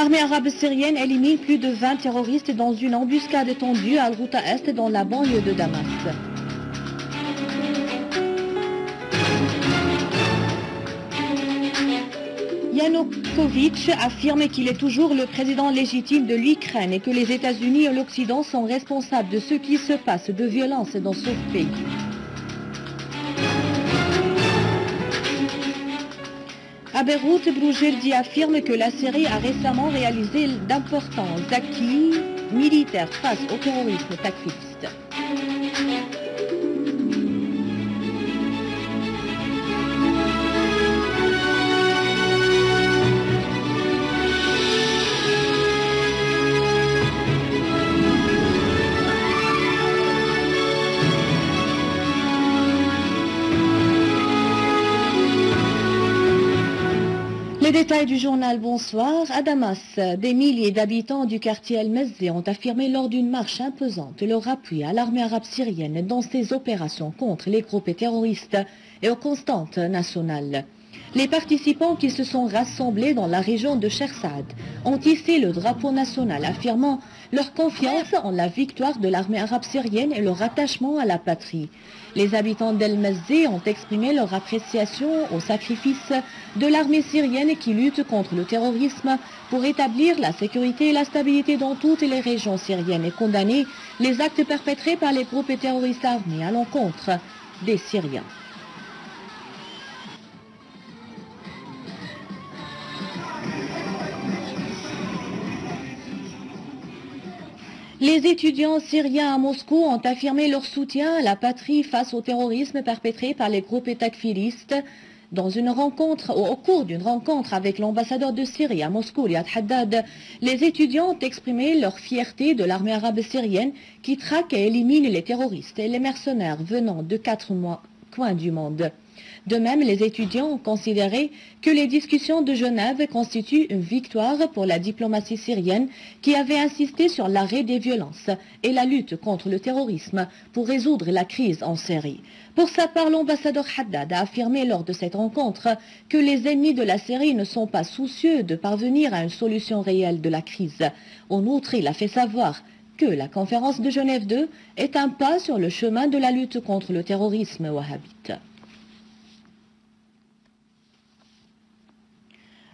L'armée arabe syrienne élimine plus de 20 terroristes dans une embuscade tendue à Al-Ghouta Est dans la banlieue de Damas. Yanukovych affirme qu'il est toujours le président légitime de l'Ukraine et que les États-Unis et l'Occident sont responsables de ce qui se passe de violence dans ce pays. À Beyrouth, Broujerdi affirme que la Syrie a récemment réalisé d'importants acquis militaires face au terrorisme takfiriste. Les détails du journal Bonsoir. À Damas, des milliers d'habitants du quartier El-Mezzé ont affirmé lors d'une marche imposante leur appui à l'armée arabe syrienne dans ses opérations contre les groupes terroristes et aux constantes nationales. Les participants qui se sont rassemblés dans la région de Chersad ont hissé le drapeau national affirmant leur confiance en la victoire de l'armée arabe syrienne et leur attachement à la patrie. Les habitants d'El-Mezzé ont exprimé leur appréciation au sacrifice de l'armée syrienne qui lutte contre le terrorisme pour établir la sécurité et la stabilité dans toutes les régions syriennes et condamné les actes perpétrés par les groupes terroristes armés à l'encontre des Syriens. Les étudiants syriens à Moscou ont affirmé leur soutien à la patrie face au terrorisme perpétré par les groupes takfiristes. Au cours d'une rencontre avec l'ambassadeur de Syrie à Moscou, Riyad Haddad, les étudiants ont exprimé leur fierté de l'armée arabe syrienne qui traque et élimine les terroristes et les mercenaires venant de 4 coins du monde. De même, les étudiants ont considéré que les discussions de Genève constituent une victoire pour la diplomatie syrienne qui avait insisté sur l'arrêt des violences et la lutte contre le terrorisme pour résoudre la crise en Syrie. Pour sa part, l'ambassadeur Haddad a affirmé lors de cette rencontre que les ennemis de la Syrie ne sont pas soucieux de parvenir à une solution réelle de la crise. En outre, il a fait savoir que la conférence de Genève 2 est un pas sur le chemin de la lutte contre le terrorisme wahhabite.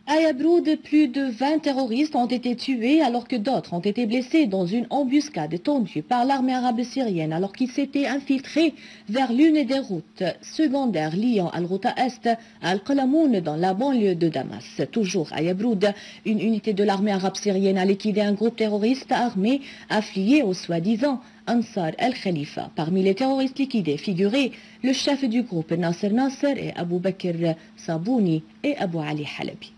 À Yabroud, plus de 20 terroristes ont été tués alors que d'autres ont été blessés dans une embuscade tendue par l'armée arabe syrienne alors qu'ils s'étaient infiltrés vers l'une des routes secondaires liant Al-Ghouta Est à Al-Qalamoun dans la banlieue de Damas. Toujours à Yabroud, une unité de l'armée arabe syrienne a liquidé un groupe terroriste armé affilié au soi-disant Ansar el-Khalifa. Parmi les terroristes liquidés figuraient le chef du groupe Nasser Nasser et Abu Bakr Sabouni et Abu Ali Halabi.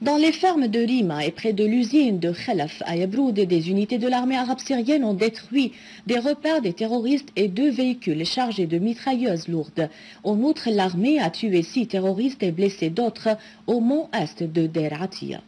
Dans les fermes de Rima et près de l'usine de Khalaf à Yabroud, des unités de l'armée arabe syrienne ont détruit des repères des terroristes et 2 véhicules chargés de mitrailleuses lourdes. En outre, l'armée a tué 6 terroristes et blessé d'autres au mont Est de Der Atiya.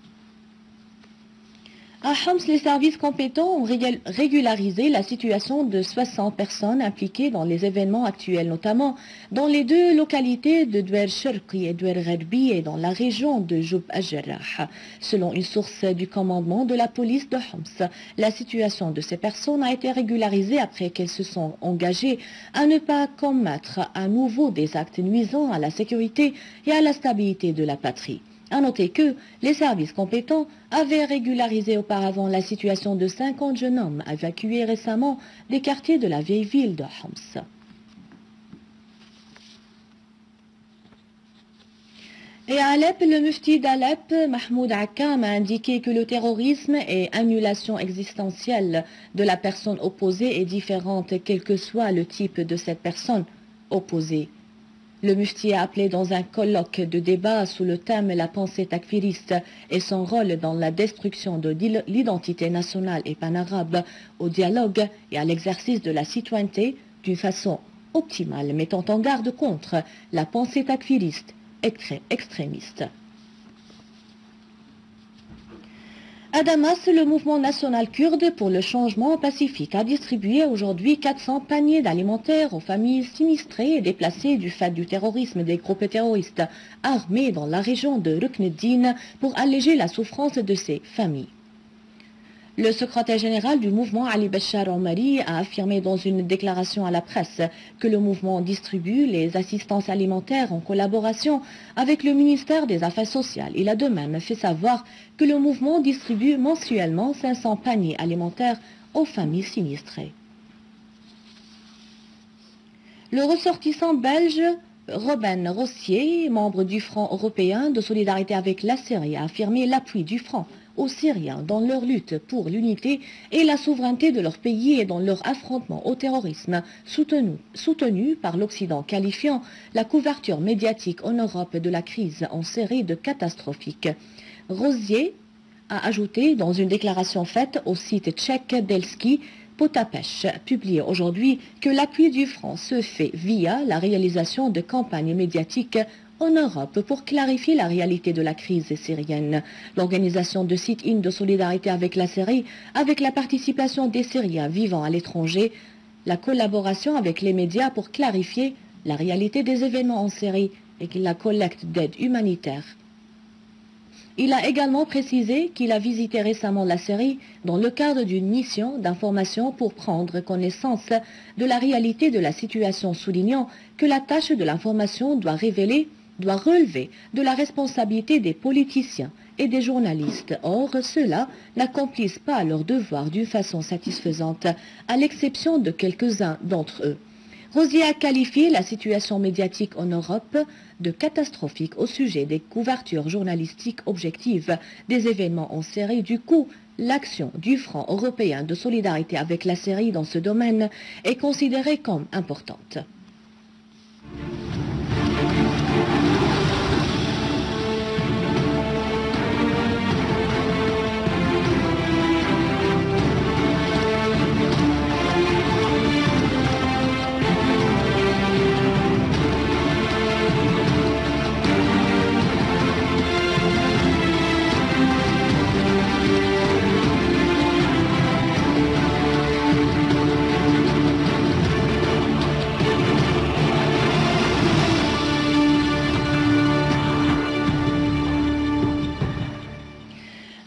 À Homs, les services compétents ont régularisé la situation de 60 personnes impliquées dans les événements actuels, notamment dans les 2 localités de Dwer Sherqi et Dwer Gharbi et dans la région de Joub al-Jarrah. Selon une source du commandement de la police de Homs, la situation de ces personnes a été régularisée après qu'elles se sont engagées à ne pas commettre à nouveau des actes nuisant à la sécurité et à la stabilité de la patrie. À noter que les services compétents avaient régularisé auparavant la situation de 50 jeunes hommes évacués récemment des quartiers de la vieille ville de Homs. Et à Alep, le mufti d'Alep, Mahmoud Akkam, a indiqué que le terrorisme et annulation existentielle de la personne opposée est différente, quel que soit le type de cette personne opposée. Le mufti a appelé dans un colloque de débat sous le thème « La pensée takfiriste et son rôle dans la destruction de l'identité nationale et panarabe » au dialogue et à l'exercice de la citoyenneté d'une façon optimale, mettant en garde contre la pensée takfiriste extrémiste. À Damas, le mouvement national kurde pour le changement pacifique a distribué aujourd'hui 400 paniers d'alimentaires aux familles sinistrées et déplacées du fait du terrorisme des groupes terroristes armés dans la région de Rukneddin pour alléger la souffrance de ces familles. Le secrétaire général du mouvement, Ali Bachar Omari, a affirmé dans une déclaration à la presse que le mouvement distribue les assistances alimentaires en collaboration avec le ministère des Affaires sociales. Il a de même fait savoir que le mouvement distribue mensuellement 500 paniers alimentaires aux familles sinistrées. Le ressortissant belge Robin Rossier, membre du Front européen de solidarité avec la Syrie, a affirmé l'appui du Front aux Syriens dans leur lutte pour l'unité et la souveraineté de leur pays et dans leur affrontement au terrorisme, soutenu par l'Occident, qualifiant la couverture médiatique en Europe de la crise en Syrie de catastrophique. Rossier a ajouté dans une déclaration faite au site tchèque d'Elski Potapech, publié aujourd'hui, que l'appui du Front se fait via la réalisation de campagnes médiatiques en Europe pour clarifier la réalité de la crise syrienne. L'organisation de sit-in de solidarité avec la Syrie, avec la participation des Syriens vivant à l'étranger, la collaboration avec les médias pour clarifier la réalité des événements en Syrie et la collecte d'aide humanitaire. Il a également précisé qu'il a visité récemment la Syrie dans le cadre d'une mission d'information pour prendre connaissance de la réalité de la situation, soulignant que la tâche de l'information doit relever de la responsabilité des politiciens et des journalistes. Or, ceux-là n'accomplissent pas leur devoir d'une façon satisfaisante, à l'exception de quelques-uns d'entre eux. Rossier a qualifié la situation médiatique en Europe de catastrophique au sujet des couvertures journalistiques objectives des événements en Syrie. Du coup, l'action du Front européen de solidarité avec la Syrie dans ce domaine est considérée comme importante.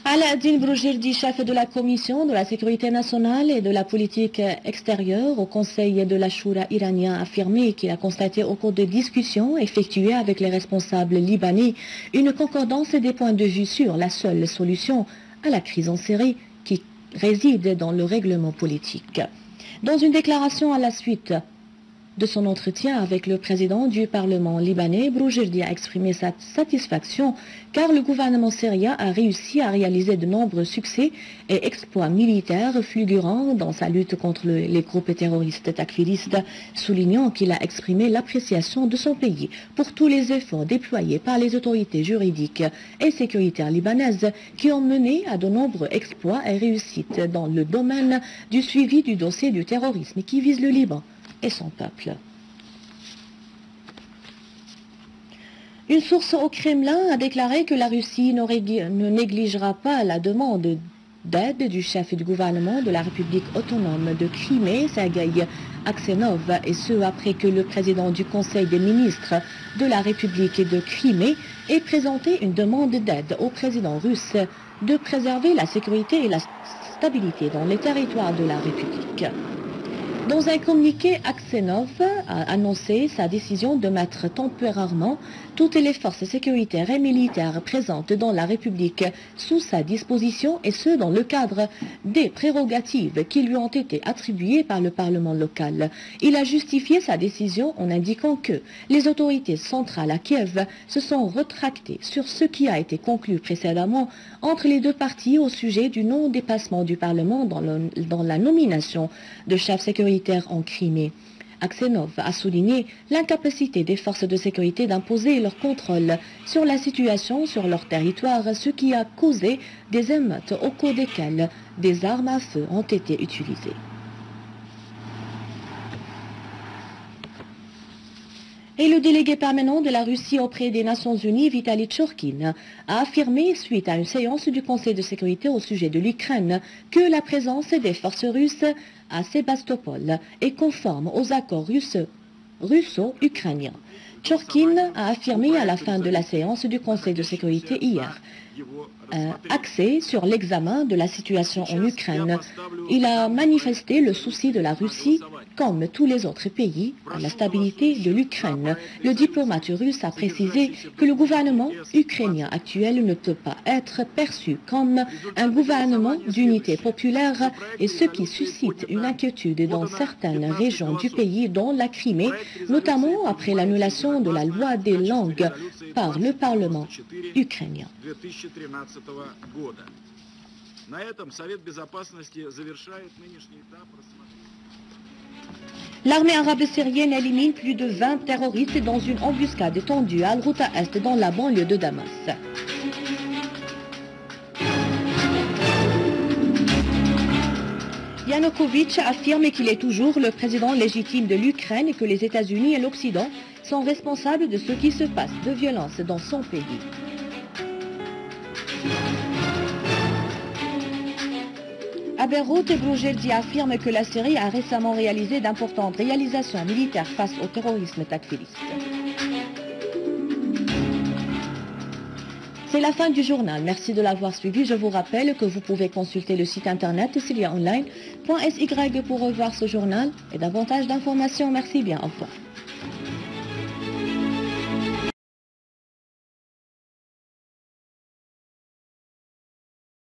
Aladdin Brougirdi, chef de la Commission de la sécurité nationale et de la politique extérieure au Conseil de la Choura iranien, a affirmé qu'il a constaté au cours de discussions effectuées avec les responsables libanais une concordance des points de vue sur la seule solution à la crise en Syrie qui réside dans le règlement politique. Dans une déclaration à la suite de son entretien avec le président du Parlement libanais, Brougirdi a exprimé sa satisfaction car le gouvernement syrien a réussi à réaliser de nombreux succès et exploits militaires fulgurants dans sa lutte contre les groupes terroristes takfiristes, soulignant qu'il a exprimé l'appréciation de son pays pour tous les efforts déployés par les autorités juridiques et sécuritaires libanaises qui ont mené à de nombreux exploits et réussites dans le domaine du suivi du dossier du terrorisme qui vise le Liban et son peuple. Une source au Kremlin a déclaré que la Russie ne négligera pas la demande d'aide du chef du gouvernement de la République autonome de Crimée, Sergueï Aksenov, et ce après que le président du Conseil des ministres de la République de Crimée ait présenté une demande d'aide au président russe de préserver la sécurité et la stabilité dans les territoires de la République. Dans un communiqué, Aksenov a annoncé sa décision de mettre temporairement toutes les forces sécuritaires et militaires présentes dans la République sous sa disposition, et ce dans le cadre des prérogatives qui lui ont été attribuées par le Parlement local. Il a justifié sa décision en indiquant que les autorités centrales à Kiev se sont rétractées sur ce qui a été conclu précédemment entre les deux parties au sujet du non-dépassement du Parlement dans la nomination de chefs sécuritaires en Crimée. Aksenov a souligné l'incapacité des forces de sécurité d'imposer leur contrôle sur la situation sur leur territoire, ce qui a causé des émeutes au cours desquelles des armes à feu ont été utilisées. Et le délégué permanent de la Russie auprès des Nations Unies, Vitaly Tchurkin, a affirmé, suite à une séance du Conseil de sécurité au sujet de l'Ukraine, que la présence des forces russes à Sébastopol est conforme aux accords russo-ukrainiens. Tchurkin a affirmé à la fin de la séance du Conseil de sécurité hier, axé sur l'examen de la situation en Ukraine. Il a manifesté le souci de la Russie, comme tous les autres pays, à la stabilité de l'Ukraine. Le diplomate russe a précisé que le gouvernement ukrainien actuel ne peut pas être perçu comme un gouvernement d'unité populaire, et ce qui suscite une inquiétude dans certaines régions du pays, dont la Crimée, notamment après l'annulation de la loi des langues par le Parlement ukrainien. L'armée arabe syrienne élimine plus de 20 terroristes dans une embuscade tendue à Al-Ghouta Est dans la banlieue de Damas. Yanukovych affirme qu'il est toujours le président légitime de l'Ukraine et que les États-Unis et l'Occident sont responsables de ce qui se passe de violence dans son pays. À Beyrouth, Broujerdi affirme que la Syrie a récemment réalisé d'importantes réalisations militaires face au terrorisme takfiriste. C'est la fin du journal. Merci de l'avoir suivi. Je vous rappelle que vous pouvez consulter le site internet syriaonline.sy pour revoir ce journal et davantage d'informations. Merci bien. Au revoir.